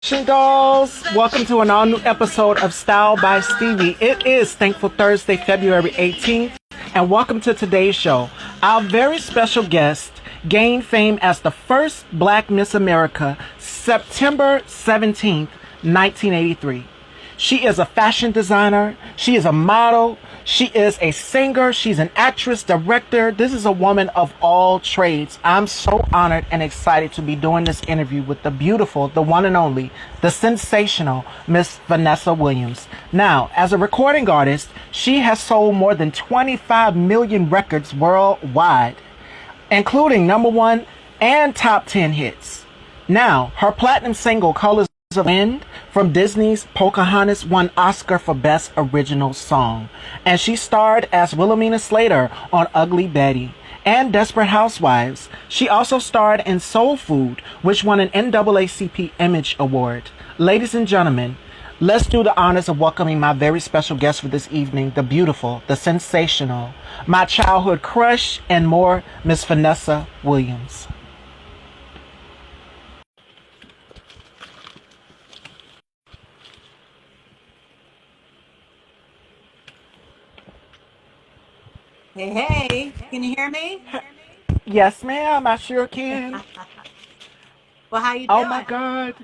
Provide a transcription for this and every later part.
Dolls, welcome to an all new episode of Style by Stevie. It is Thankful Thursday, February 18th, and welcome to today's show. Our very special guest gained fame as the first Black Miss America September 17th, 1983. She is a fashion designer, she is a model, she is a singer, she's an actress, director. This is a woman of all trades. I'm so honored and excited to be doing this interview with the beautiful, the one and only, the sensational Miss Vanessa Williams. Now, as a recording artist, she has sold more than 25 million records worldwide, including number one and top 10 hits. Now, her platinum single, Colors of Wind, from Disney's Pocahontas, won Oscar for Best Original Song. And she starred as Wilhelmina Slater on Ugly Betty and Desperate Housewives. She also starred in Soul Food, which won an NAACP Image Award. Ladies and gentlemen, let's do the honors of welcoming my very special guest for this evening, the beautiful, the sensational, my childhood crush, and more, Miss Vanessa Williams. Hey, hey, can you hear me? Yes, ma'am, I sure can. Well, how you Oh my doing? God.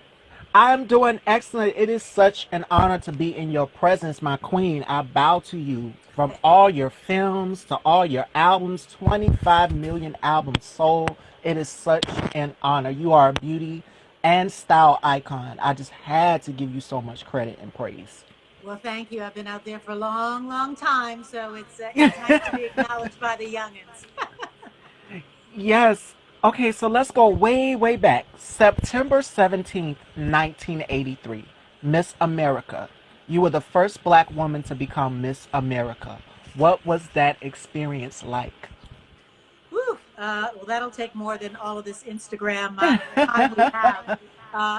I'm doing excellent. It is such an honor to be in your presence, my queen. I bow to you from all your films to all your albums, 25 million albums sold. It is such an honor. You are a beauty and style icon. I just had to give you so much credit and praise. Well, thank you. I've been out there for a long, long time, so it's nice to be acknowledged by the youngins. Yes. Okay, so let's go way, way back. September 17th, 1983. Miss America. You were the first black woman to become Miss America. What was that experience like? Whew. Well, that'll take more than all of this Instagram time we have.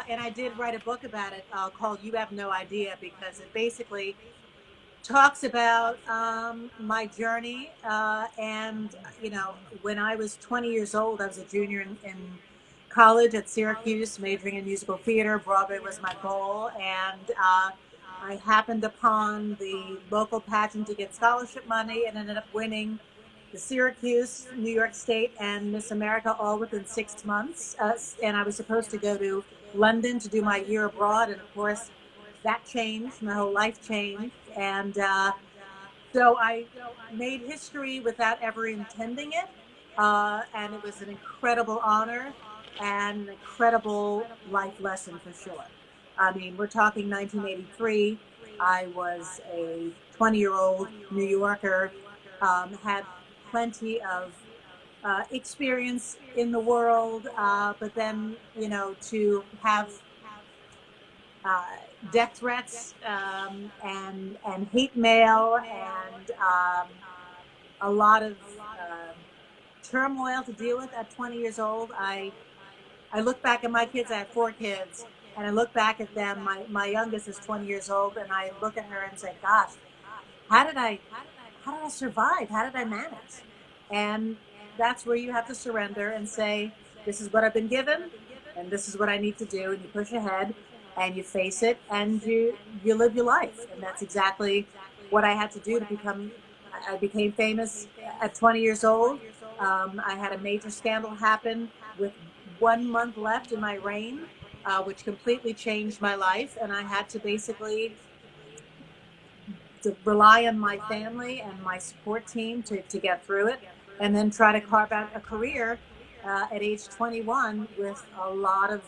And I did write a book about it called "You Have No Idea" because it basically talks about my journey. And when I was 20 years old, I was a junior in college at Syracuse, majoring in musical theater. Broadway was my goal, and I happened upon the local pageant to get scholarship money and ended up winning the Syracuse, New York State, and Miss America all within 6 months. And I was supposed to go to London to do my year abroad, and of course, that changed. My whole life changed, and so I made history without ever intending it, and it was an incredible honor and an incredible life lesson for sure. I mean, we're talking 1983. I was a 20-year-old New Yorker, had plenty of experience in the world, but then, to have uh, death threats and hate mail and a lot of turmoil to deal with at 20 years old. I look back at my kids. I have four kids, and I look back at them. My youngest is 20 years old, and I look at her and say, "Gosh, how did I how did I survive? How did I manage?" And that's where you have to surrender and say, "This is what I've been given, and this is what I need to do." And you push ahead, and you face it, and you live your life. And that's exactly what I had to do to become. I became famous at 20 years old. I had a major scandal happen with 1 month left in my reign, which completely changed my life, and I had to basically to rely on my family and my support team to get through it, and then try to carve out a career at age 21 with a lot of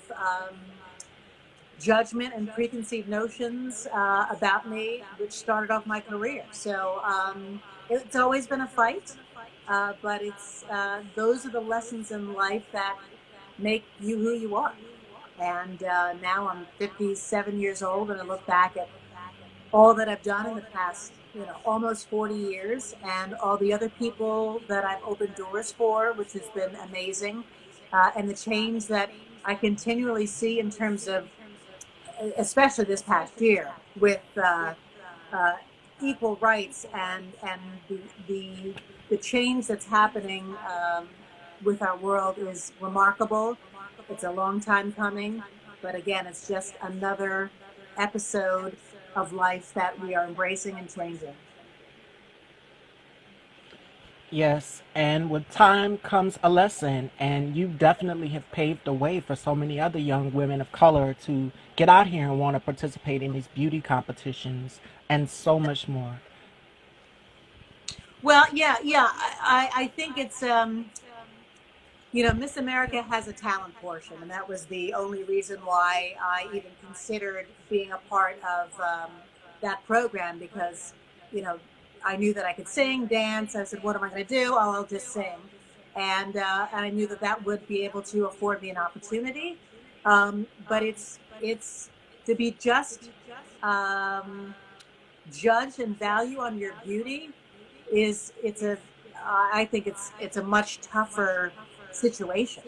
judgment and preconceived notions about me, which started off my career. So it's always been a fight, but it's those are the lessons in life that make you who you are. And now I'm 57 years old, and I look back at all that I've done in the past, almost 40 years, and all the other people that I've opened doors for, which has been amazing, and the change that I continually see in terms of, especially this past year, with uh, equal rights and the change that's happening with our world is remarkable. It's a long time coming, But again, it's just another episode of life that we are embracing and changing. Yes, and with time comes a lesson, and you definitely have paved the way for so many other young women of color to get out here and want to participate in these beauty competitions and so much more. Well, yeah. I think it's Miss America has a talent portion, and that was the only reason why I even considered being a part of that program because, you know, I knew that I could sing, dance. I said, what am I going to do? Oh, I'll just sing. And I knew that that would be able to afford me an opportunity. But it's to be just um, judged and value on your beauty is it's a I think it's a much tougher situation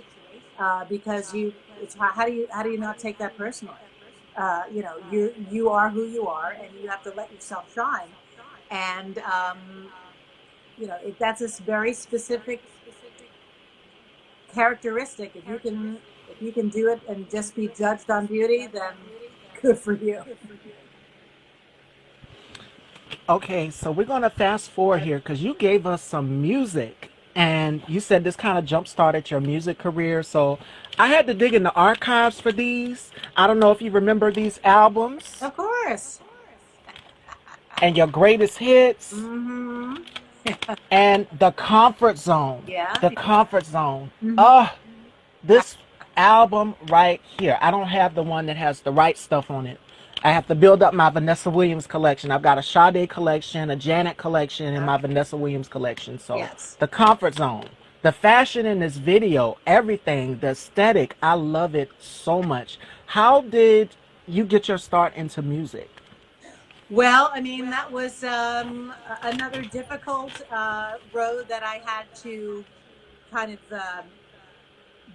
because it's how do you not take that personally? You are who you are, and you have to let yourself shine. And that's a very specific characteristic. If you can do it and just be judged on beauty, then good for you. Okay, so we're going to fast forward here because you gave us some music and you said this kind of jump started your music career. So I had to dig in the archives for these. I don't know if you remember these albums Of course. and your greatest hits Mm-hmm. and the comfort zone. Yeah. The comfort zone. Mm-hmm. This album right here. I don't have the one that has the right stuff on it. I have to build up my Vanessa Williams collection. I've got a Sade collection, a Janet collection, and my Okay. Vanessa Williams collection. So Yes. the comfort zone, the fashion in this video, everything, the aesthetic, I love it so much. How did you get your start into music? Well, I mean, that was another difficult road that I had to kind of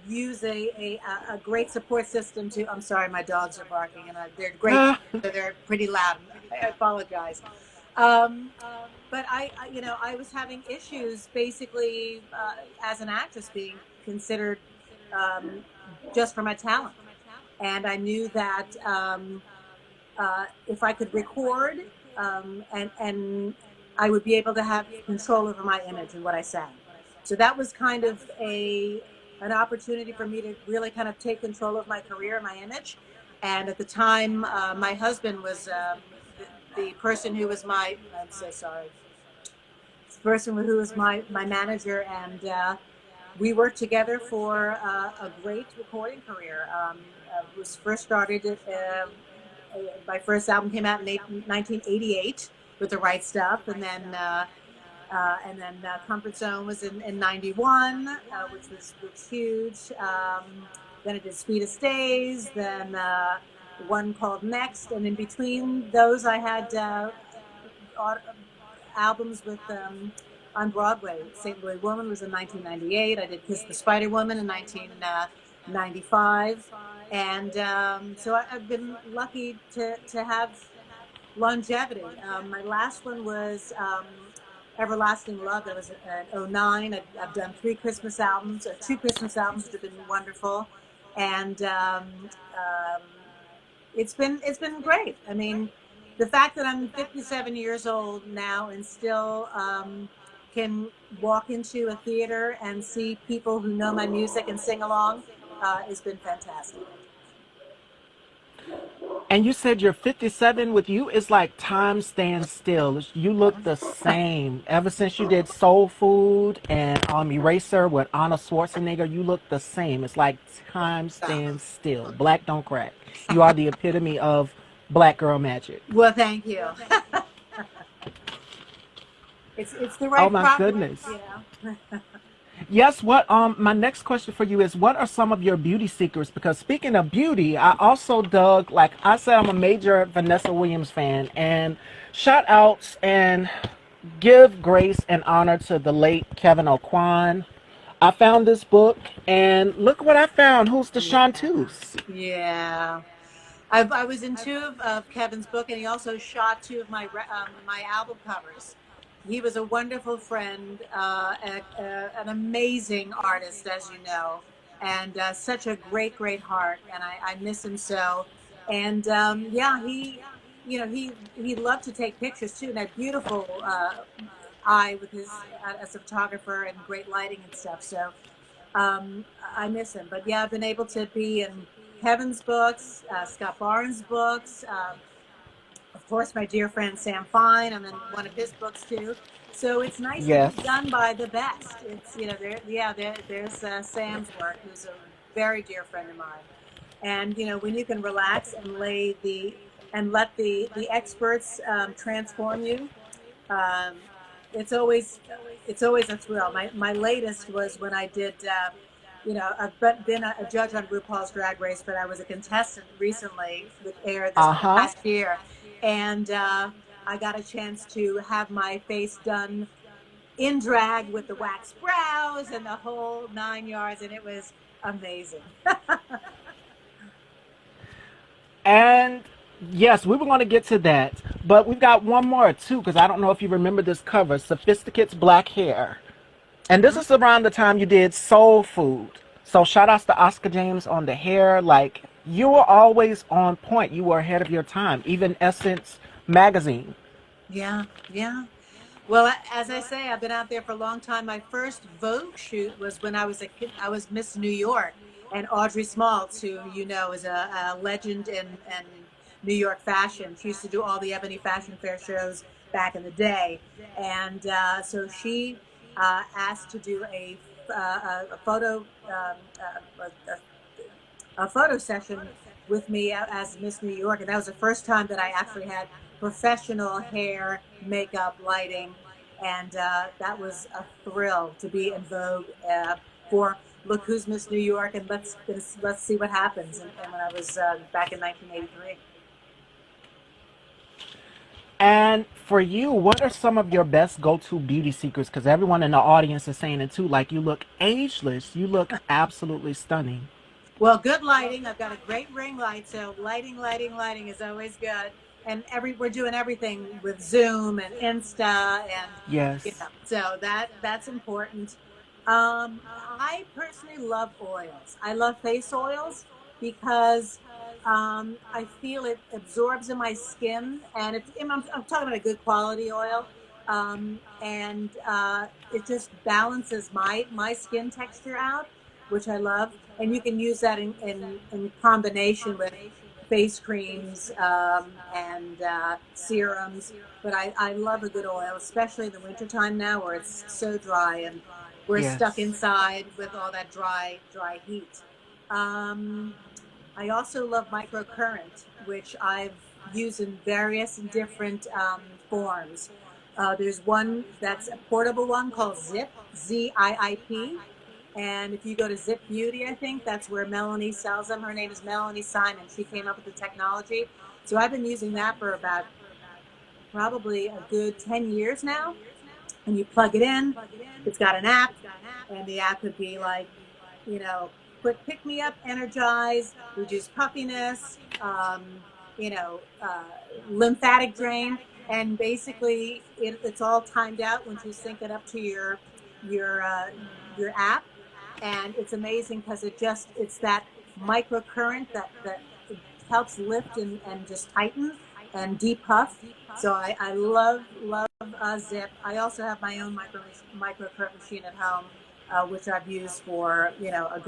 use a great support system to. I'm sorry, my dogs are barking, and they're great. Ah, They're pretty loud. I apologize. Um, but I was having issues basically as an actress being considered um, just for my talent. And I knew that if I could record and I would be able to have control over my image and what I sang. So that was kind of a an opportunity for me to really kind of take control of my career and my image. And at the time, my husband was the person who was my I'm so sorry the person who was my manager, and we worked together for a great recording career. Was first started my first album came out in 1988 with the right stuff, and then Comfort Zone was in 91, which was huge. Then it did Sweetest Days, then one called Next, and in between those I had albums with on Broadway. St. Louis Woman was in 1998. I did Kiss the Spider Woman in 1995, and so I've been lucky to have longevity. My last one was Everlasting Love. That was in '09. I've done three Christmas albums, two Christmas albums, which have been wonderful, and it's been great. I mean, the fact that I'm 57 years old now and still can walk into a theater and see people who know my music and sing along has been fantastic. and you said you're 57. With you, it's like time stands still. You look the same ever since you did Soul Food and Eraser with Arnold Schwarzenegger. You look the same. It's like time stands still. Black don't crack. You are the epitome of black girl magic. Well, thank you. It's the Oh right my proper, goodness. you know. Yes, what my next question for you is what are some of your beauty secrets? Because speaking of beauty, I also dug, like I said, I'm a major Vanessa Williams fan, and shout outs and give grace and honor to the late Kevin O'Quan. I found this book and look what I found. Who's the Yeah, chanteuse? yeah. I was in two of Kevin's book, and he also shot two of my album covers. He was a wonderful friend, an amazing artist, as you know, and such a great heart, and I miss him so. And yeah, he loved to take pictures too, and that beautiful eye with his as a photographer and great lighting and stuff. So I miss him. But yeah, I've been able to be in Kevin's books, Scott Barnes' books. Of course, my dear friend Sam Fine. I'm in one of his books too. So it's nice to Yes. be done by the best. It's there's Sam's work, who's a very dear friend of mine. And when you can relax and let the experts transform you, um, it's always a thrill. My latest was when I did. I've been a judge on RuPaul's Drag Race, but I was a contestant recently, which aired this Uh-huh. past year, and I got a chance to have my face done in drag with the wax brows and the whole 9 yards, and it was amazing. And yes, we were going to get to that, but we've got one more too, because I don't know if you remember this cover, Sophisticate's Black Hair. And this is around the time you did Soul Food. So shout outs to Oscar James on the hair. Like, you were always on point. You were ahead of your time. Even Essence magazine. Yeah, yeah. Well, as I say, I've been out there for a long time. My first Vogue shoot was when I was a kid. I was Miss New York, and Audrey Smaltz, who is a legend in New York fashion. She used to do all the Ebony Fashion Fair shows back in the day, and so she asked to do a photo a photo session with me as Miss New York, and that was the first time that I actually had professional hair, makeup, lighting, and that was a thrill to be in Vogue for Look Who's Miss New York, and let's see what happens. And when I was back in 1983. And for you, what are some of your best go-to beauty secrets? Because everyone in the audience is saying it too. Like, you look ageless. You look absolutely stunning. Well, good lighting. I've got a great ring light, so lighting is always good. And we're doing everything with Zoom and Insta, and Yes. so that's important. I personally love oils. I love face oils because I feel it absorbs in my skin, and I'm talking about a good quality oil, and it just balances my skin texture out, which I love. And you can use that in combination with face creams and serums. But I love a good oil, especially in the wintertime now where it's so dry and we're stuck Yes. inside with all that dry heat. Um, I also love microcurrent, which I've used in various different forms. There's one that's a portable one called Zip, ZIIP. And if you go to Zip Beauty, I think that's where Melanie sells them. Her name is Melanie Simon. She came up with the technology. So I've been using that for about probably a good 10 years now. And you plug it in, it's got an app, and the app could be like, quick pick me up, energize, reduce puffiness, you know, uh, lymphatic drain. And basically, it's all timed out once you sync it up to your uh, your app, and it's amazing because it's that microcurrent that helps lift and just tighten and depuff. So I love Zip. I also have my own microcurrent machine at home, which I've used for a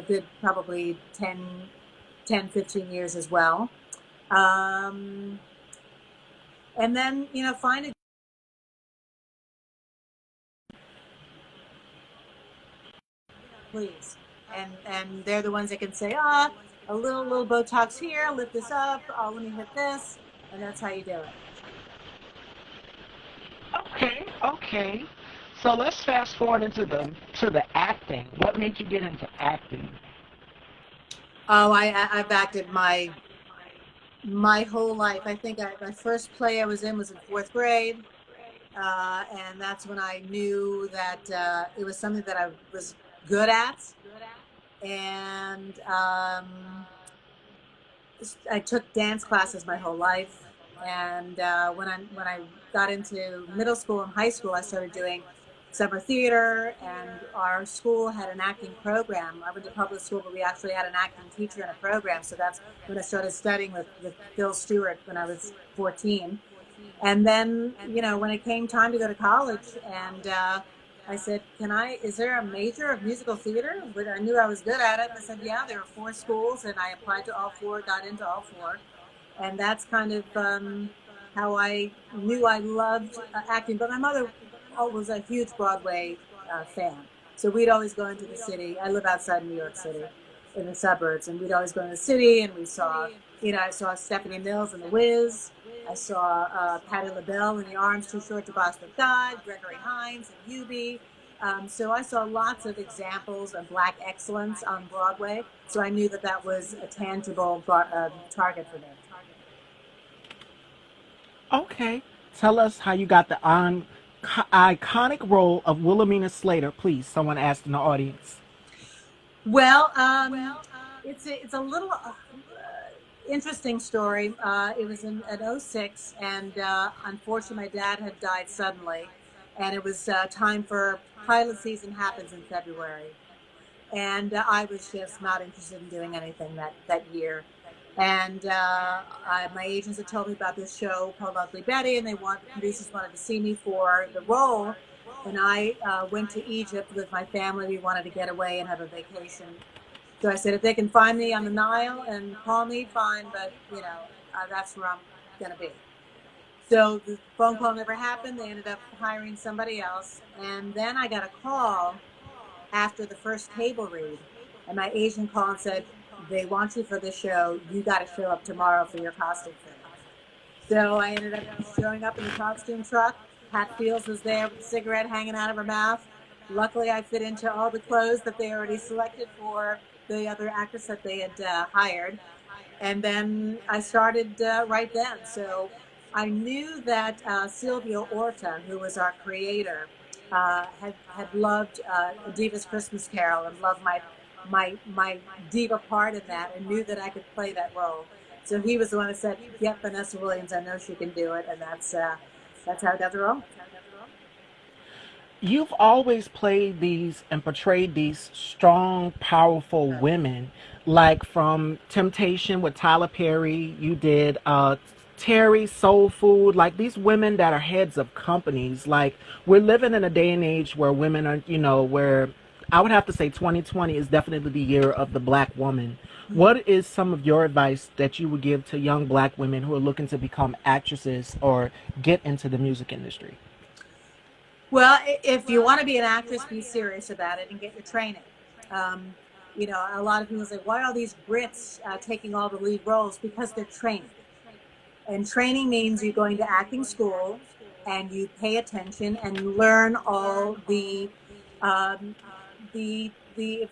good probably 10, 10, 15 years as well. Um, and then find a please, and they're the ones that can say, a little Botox here, lift this up, let me hit this, and that's how you do it. Okay, okay. So let's fast forward into the acting. What made you get into acting? Oh, I've acted my whole life. I think my first play I was in was in fourth grade, and that's when I knew that it was something that I was good at, and I took dance classes my whole life. And when I got into middle school and high school, I started doing summer theater, and our school had an acting program. I went to public school, but we actually had an acting teacher and a program. So that's when I started studying with Phil Stewart when I was 14. And then, when it came time to go to college, and I said, is there a major of musical theater? But I knew I was good at it. And I said, yeah, there are 4 schools, and I applied to all 4, got into all 4. And that's kind of how I knew I loved acting. But my mother was a huge Broadway fan. So we'd always go into the city. I live outside New York City in the suburbs, and we'd always go into the city, and we saw, I saw Stephanie Mills and The Wiz. I saw Patti LaBelle in The Arms Too Short to Box with God, Gregory Hines and Hubie. So I saw lots of examples of Black excellence on Broadway. So I knew that that was a tangible target for me. Okay. Tell us how you got the iconic role of Wilhelmina Slater, please. Someone asked in the audience. Well, it's a little interesting story. It was in '06, and unfortunately, my dad had died suddenly, and it was time for pilot season happens in February, and I was just not interested in doing anything that year. And my agents had told me about this show called Ugly Betty, and the producers wanted to see me for the role. And I went to Egypt with my family. We wanted to get away and have a vacation. So I said, if they can find me on the Nile and call me, fine. But, that's where I'm going to be. So the phone call never happened. They ended up hiring somebody else. And then I got a call after the first table read. And my agent called and said, they want you for this show. You got to show up tomorrow for your costume finish. So I ended up showing up in the costume truck. Pat Fields was there with a cigarette hanging out of her mouth. Luckily, I fit into all the clothes that they already selected for the other actress that they had hired. And then I started right then. So I knew that Sylvia Orta, who was our creator, had loved Diva's Christmas Carol and loved my diva part in that, and knew that I could play that role. So he was the one that said, "Yep, Vanessa Williams, I know she can do it," and that's how I got the role. You've always played these and portrayed these strong, powerful women, like from Temptation with Tyler Perry. You did Terry, Soul Food, like these women that are heads of companies. Like, we're living in a day and age where women are, where I would have to say 2020 is definitely the year of the Black woman. What is some of your advice that you would give to young Black women who are looking to become actresses or get into the music industry? Well, if you want to be an actress, be serious about it and get your training. A lot of people say, why are these Brits taking all the lead roles? Because they're trained. And training means you're going to acting school and you pay attention and you learn all um, the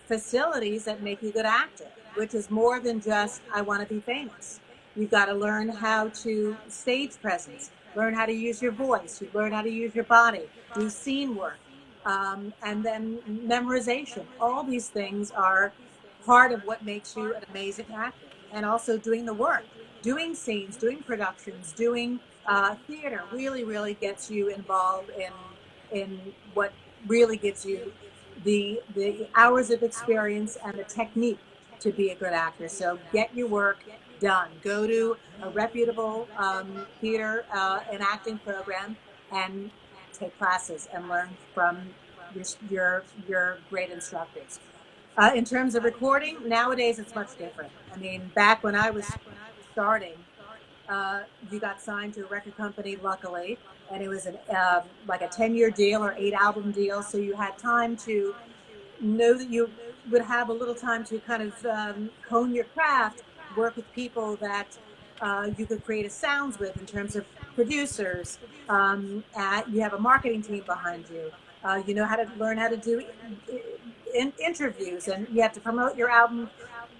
facilities that make you a good actor, which is more than just, I want to be famous. You've got to learn how to stage presence, learn how to use your voice, you learn how to use your body, do scene work, and then memorization. All these things are part of what makes you an amazing actor. And also doing the work, doing scenes, doing productions, doing theater really, really gets you involved in what really gives you the hours of experience and the technique to be a good actor. So get your work done. Go to a reputable theater and acting program and take classes and learn from your great instructors. In terms of recording, nowadays it's much different. I mean, back when I was starting, you got signed to a record company, luckily, and it was like a 10-year deal or 8-album deal. So you had time to know that you would have a little time to kind of hone your craft, work with people that you could create a sounds with in terms of producers. You have a marketing team behind you. You know how to learn how to do interviews, and you have to promote your album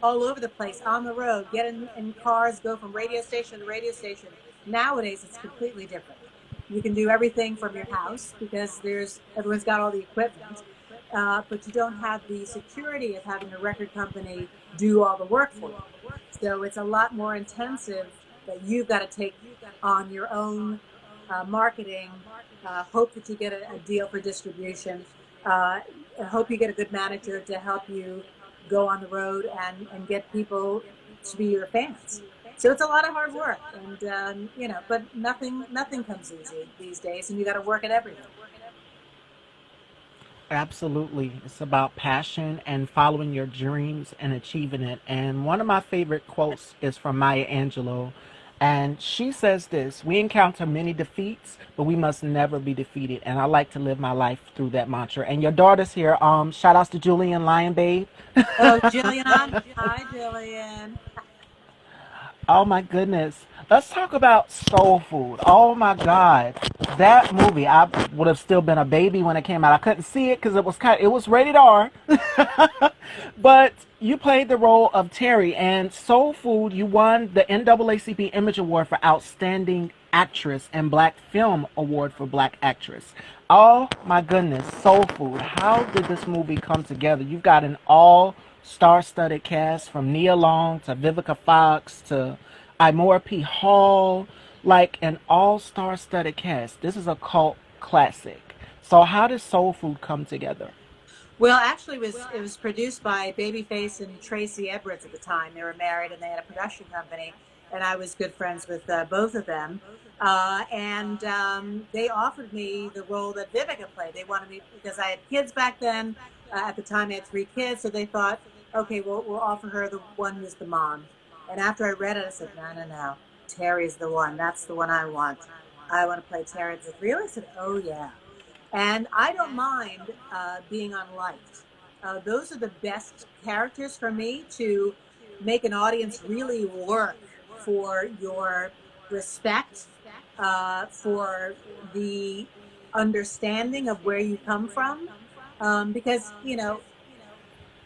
all over the place, on the road, get in cars, go from radio station to radio station. Nowadays, it's completely different. You can do everything from your house because everyone's got all the equipment, but you don't have the security of having a record company do all the work for you. So it's a lot more intensive that you've got to take on your own marketing, hope that you get a deal for distribution, uh, hope you get a good manager to help you go on the road and get people to be your fans. So it's a lot of hard work, and but nothing comes easy these days, and you got to work at everything. Absolutely. It's about passion and following your dreams and achieving it. And one of my favorite quotes is from Maya Angelou. And she says this: we encounter many defeats, but we must never be defeated. And I like to live my life through that mantra. And your daughter's here. Shout outs to Julian Lion Babe. Oh, Jillian, hi, Jillian. Oh my goodness. Let's talk about soul food. Oh my God. That movie, I would have still been a baby when it came out. I couldn't see it because it was rated R. But you played the role of Terry, and Soul Food, you won the NAACP Image Award for Outstanding Actress and Black Film Award for Black Actress. Oh my goodness, Soul Food. How did this movie come together? You've got an all star-studded cast from Nia Long to Vivica Fox to Imora P. Hall, like an all-star-studded cast. This is a cult classic. So how did Soul Food come together? Well, actually, it was produced by Babyface and Tracy Edwards at the time. They were married and they had a production company, and I was good friends with both of them. And they offered me the role that Vivica played. They wanted me because I had kids back then. At the time, I had 3 kids, so they thought, okay, we'll offer her the one who's the mom. And after I read it, I said, no, no, no, Terry's the one. That's the one I want. I want to play Terry. They said, really? I said, oh yeah. And I don't mind being unliked. Those are the best characters for me to make an audience really work for your respect, for the understanding of where you come from. Because,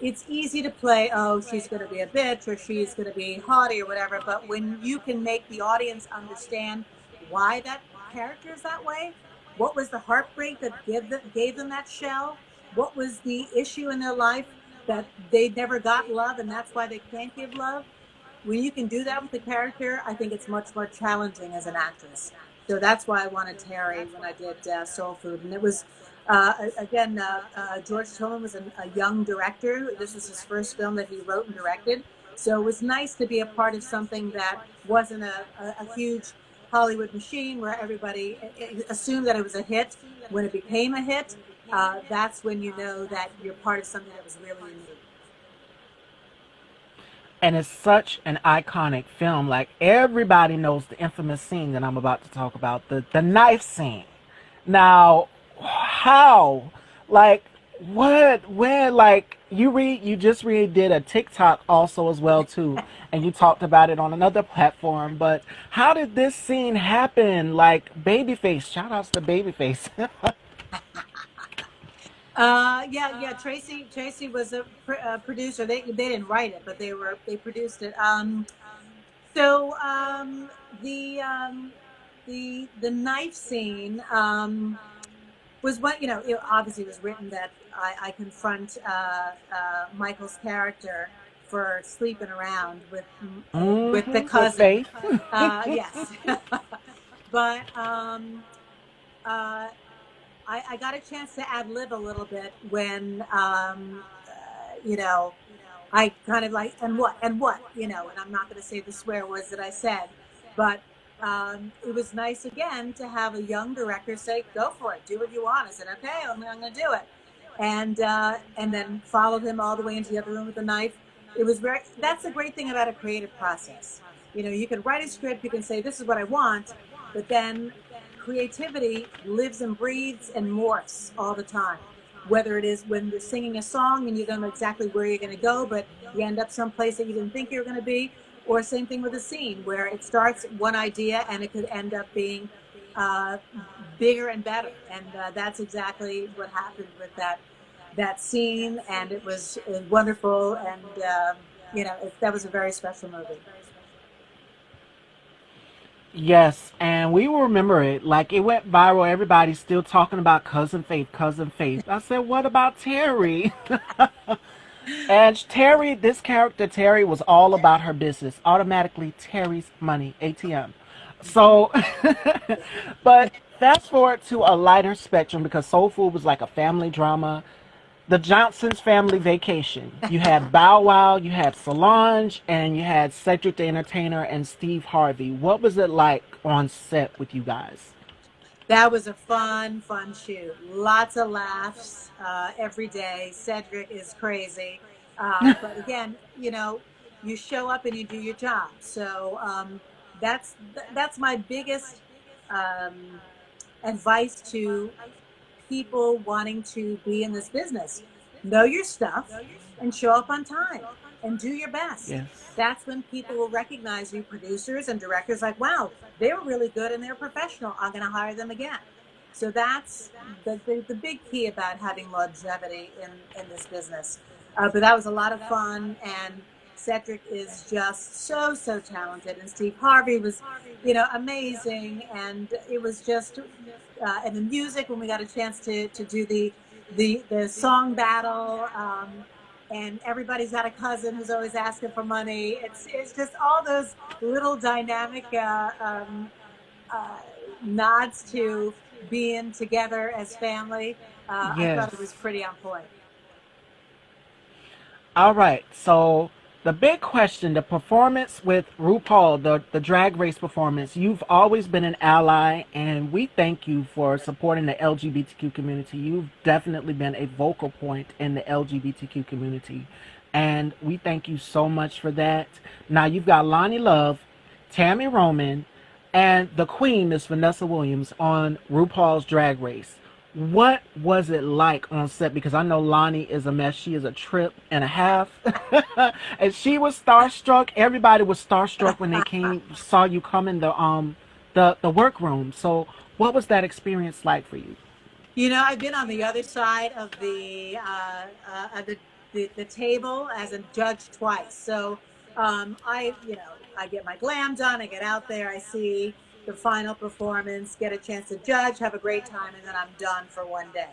it's easy to play, oh, she's going to be a bitch or she's going to be haughty or whatever. But when you can make the audience understand why that character is that way, what was the heartbreak that gave them that shell? What was the issue in their life that they never got love and that's why they can't give love? When you can do that with the character, I think it's much more challenging as an actress. So that's why I wanted Terry when I did Soul Food. And it was, again, George Tillman was a young director. This was his first film that he wrote and directed. So it was nice to be a part of something that wasn't a huge Hollywood machine where everybody assumed that it was a hit. When it became a hit, that's when you know that you're part of something that was really unique. And it's such an iconic film. Like everybody knows the infamous scene that I'm about to talk about, the knife scene. Now, how? Like what? When? Like you just redid a TikTok also as well too, and you talked about it on another platform. But how did this scene happen? Like Babyface, shout outs to Babyface. Yeah. Tracy was a producer. They didn't write it, but they produced it. So the the knife scene was what it obviously was written that I confront Michael's character for sleeping around with the With cousin. Faith. Yes, but I got a chance to ad lib a little bit when you know I kind of like and I'm not going to say the swear words that I said, but it was nice again to have a young director say, "Go for it, do what you want." I said, "Okay, I'm going to do it," and then followed him all the way into the other room with the knife. It was very. That's the great thing about a creative process. You can write a script, you can say, "This is what I want," but then creativity lives and breathes and morphs all the time. Whether it is when you're singing a song and you don't know exactly where you're going to go, but you end up someplace that you didn't think you were going to be, or same thing with a scene where it starts one idea and it could end up being uh, bigger and better. And that's exactly what happened with that scene, and it was wonderful. And that was a very special movie. Yes, and we will remember it. Like it went viral. Everybody's still talking about Cousin Faith, Cousin Faith. I said, what about Terry? And Terry, this character Terry was all about her business. Automatically Terry's money, ATM. So, but fast forward to a lighter spectrum because Soul Food was like a family drama. The Johnson's Family Vacation. You had Bow Wow, you had Solange, and you had Cedric the Entertainer and Steve Harvey. What was it like on set with you guys? That was a fun shoot. Lots of laughs every day. Cedric is crazy. But again, you show up and you do your job. So that's my biggest um, advice to people wanting to be in this business. Know your stuff and show up on time and do your best. Yes. That's when people will recognize you, producers and directors, like, wow, they were really good and they're professional. I'm going to hire them again. So that's the big key about having longevity in this business. But that was a lot of fun. And Cedric is just so talented. And Steve Harvey was, amazing. And it was just and the music when we got a chance to do the song battle, and everybody's got a cousin who's always asking for money. It's just all those little dynamic uh, nods to being together as family. I thought it was Yes. pretty on point. All right. So the big question, the performance with RuPaul, the drag race performance, you've always been an ally and we thank you for supporting the LGBTQ community. You've definitely been a vocal point in the LGBTQ community. And we thank you so much for that. Now you've got Lonnie Love, Tammy Roman, and the Queen, Miss Vanessa Williams, on RuPaul's Drag Race. What was it like on set? Because I know Lonnie is a mess. She is a trip and a half, and she was starstruck. Everybody was starstruck when they came saw you come in the workroom. So, what was that experience like for you? I've been on the other side of the table as a judge twice. So I get my glam done. I get out there. I see the final performance, get a chance to judge, have a great time, and then I'm done for one day.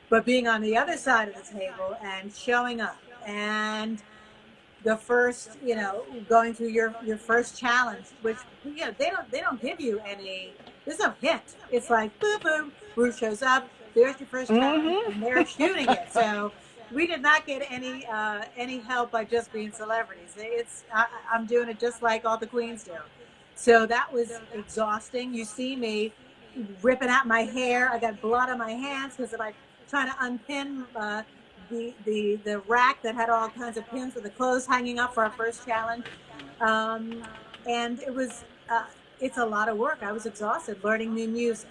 But being on the other side of the table and showing up and the first, going through your first challenge, which they don't give you any. There's no hint. It's like boom boom, Bruce shows up. There's your first challenge, Mm-hmm. and they're shooting it. So we did not get any help by just being celebrities. I'm doing it just like all the queens do. So that was exhausting. You see me ripping out my hair. I got blood on my hands because I'm trying to unpin the rack that had all kinds of pins with the clothes hanging up for our first challenge. Um, and it's a lot of work. I was exhausted learning new music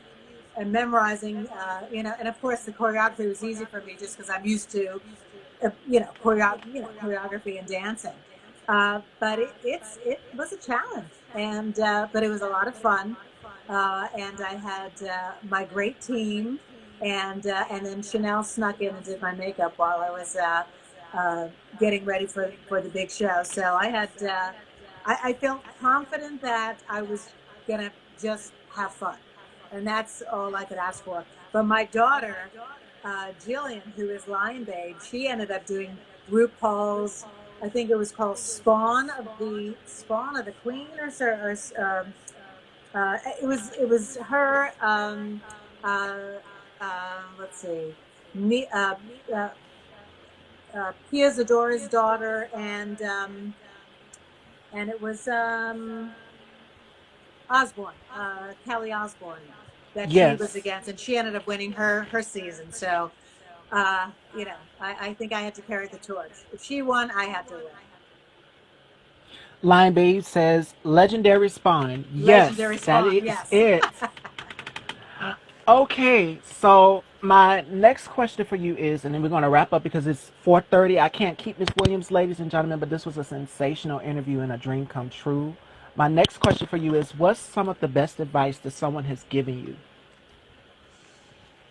and memorizing, and of course the choreography was easy for me just because I'm used to, choreography and dancing. But it was a challenge, and but it was a lot of fun. And I had my great team, and then Chanel snuck in and did my makeup while I was getting ready for the big show. So I felt confident that I was gonna just have fun, and that's all I could ask for. But my daughter, Jillian, who is Lion Babe, she ended up doing RuPaul's. I think it was called Spawn of the Queen, it was her. Let's see, me, uh, Pia Zadora's daughter, and it was Osborne, Kelly Osborne, that she was Yes. against, and she ended up winning her season. So, I think I had to carry the torch. If she won, I had to win. Line Babe says legendary spine. Yes, Legendary that Spawn, is yes. it. Okay, so my next question for you is, and then we're going to wrap up because it's 4:30. I can't keep Miss Williams, ladies and gentlemen, but this was a sensational interview and a dream come true. My next question for you is, what's some of the best advice that someone has given you?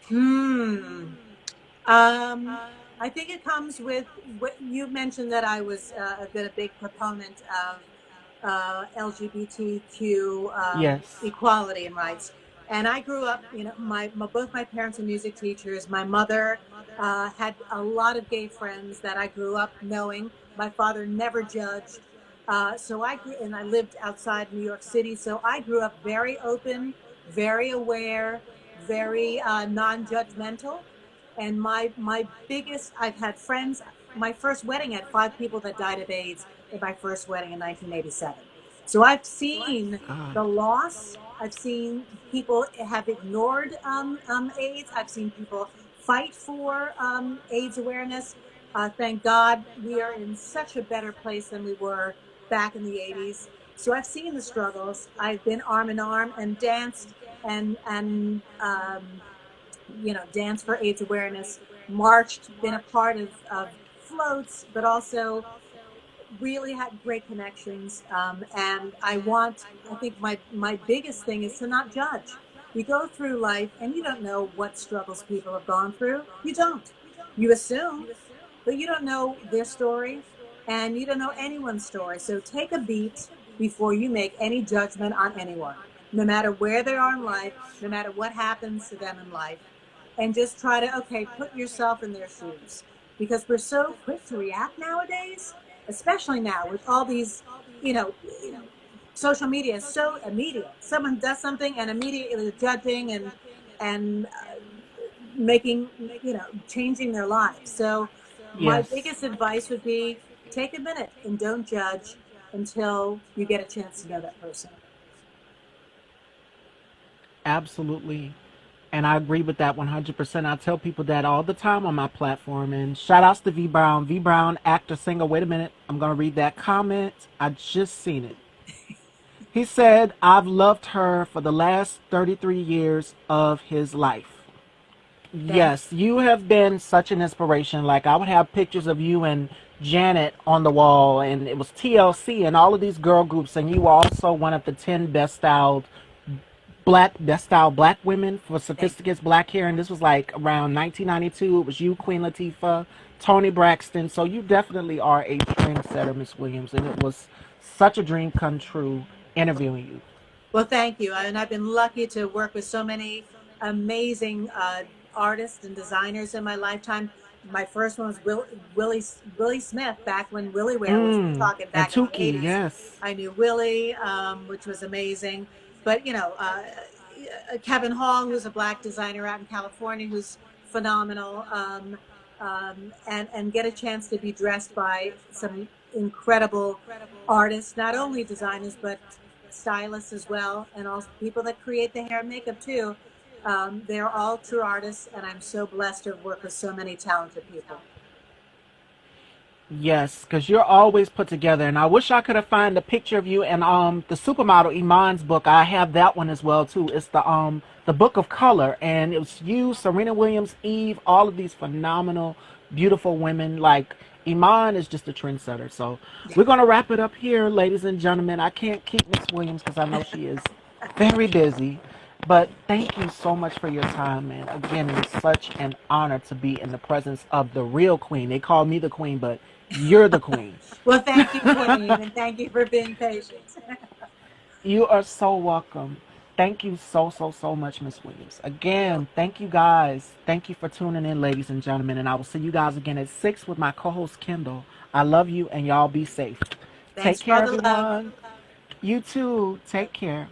Hmm. Um, I think it comes with what you mentioned, that I was been a big proponent of LGBTQ Yes. equality and rights. And I grew up, both my parents are music teachers. My mother had a lot of gay friends that I grew up knowing. My father never judged. So I grew, and I lived outside New York City. So I grew up very open, very aware, very non-judgmental. And my biggest, I've had friends. My first wedding had 5 people that died of AIDS in my first wedding in 1987. So I've seen God. the loss. I've seen people have ignored AIDS. I've seen people fight for AIDS awareness. Thank God we are in such a better place than we were back in the 80s. So I've seen the struggles. I've been arm in arm and danced and danced for AIDS awareness, marched, been a part of floats, but also really had great connections. And I think my biggest thing is to not judge. You go through life and you don't know what struggles people have gone through. You don't. You assume, but you don't know their story and you don't know anyone's story. So take a beat before you make any judgment on anyone, no matter where they are in life, no matter what happens to them in life. And just try to, okay, put yourself in their shoes because we're so quick to react nowadays, especially now with all these, you know, social media is so immediate. Someone does something and immediately judging and making, changing their lives. So my Yes, biggest advice would be take a minute and don't judge until you get a chance to know that person. absolutely. And I agree with that 100%. I tell people that all the time on my platform. And shout outs to V Brown. V Brown, actor, singer. Wait a minute. I'm going to read that comment. I just seen it. He said, I've loved her for the last 33 years of his life. Thank Yes, you have been such an inspiration. Like, I would have pictures of you and Janet on the wall, and it was TLC and all of these girl groups. And you were also one of the 10 best style black women for thank sophisticated black hair, and this was like around 1992. It was you, Queen Latifah, Tony Braxton. So you definitely are a trendsetter, Miss Williams, and it was such a dream come true interviewing you. Well, thank you. And I've been lucky to work with so many amazing artists and designers in my lifetime. My first one was Willie Smith back when Willie Wear was talking And back in the Tukey, 80s. yes. I knew Willie, which was amazing. But, Kevin Hall, who's a black designer out in California, who's phenomenal, and get a chance to be dressed by some incredible artists, not only designers, but stylists as well, and also people that create the hair and makeup too. They're all true artists, and I'm so blessed to have worked with so many talented people. Yes, because you're always put together, and I wish I could have found a picture of you and the supermodel Iman's book. I have that one as well too. It's the book of color, and it was you, Serena Williams, Eve, all of these phenomenal, beautiful women. Like Iman is just a trendsetter. So we're gonna wrap it up here, ladies and gentlemen. I can't keep Miss Williams because I know she is very busy. But thank you so much for your time, man. Again, it is such an honor to be in the presence of the real queen. They call me the queen, but you're the queen. Well, thank you, Queen, and thank you for being patient. You are so welcome. Thank you so, so, so much, Miss Williams. You're Again, thank you guys. Thank you for tuning in, ladies and gentlemen. And I will see you guys again at 6 with my co host, Kendall. I love you, and y'all be safe. Take Thanks for care, all the love. everyone. You too. Take care.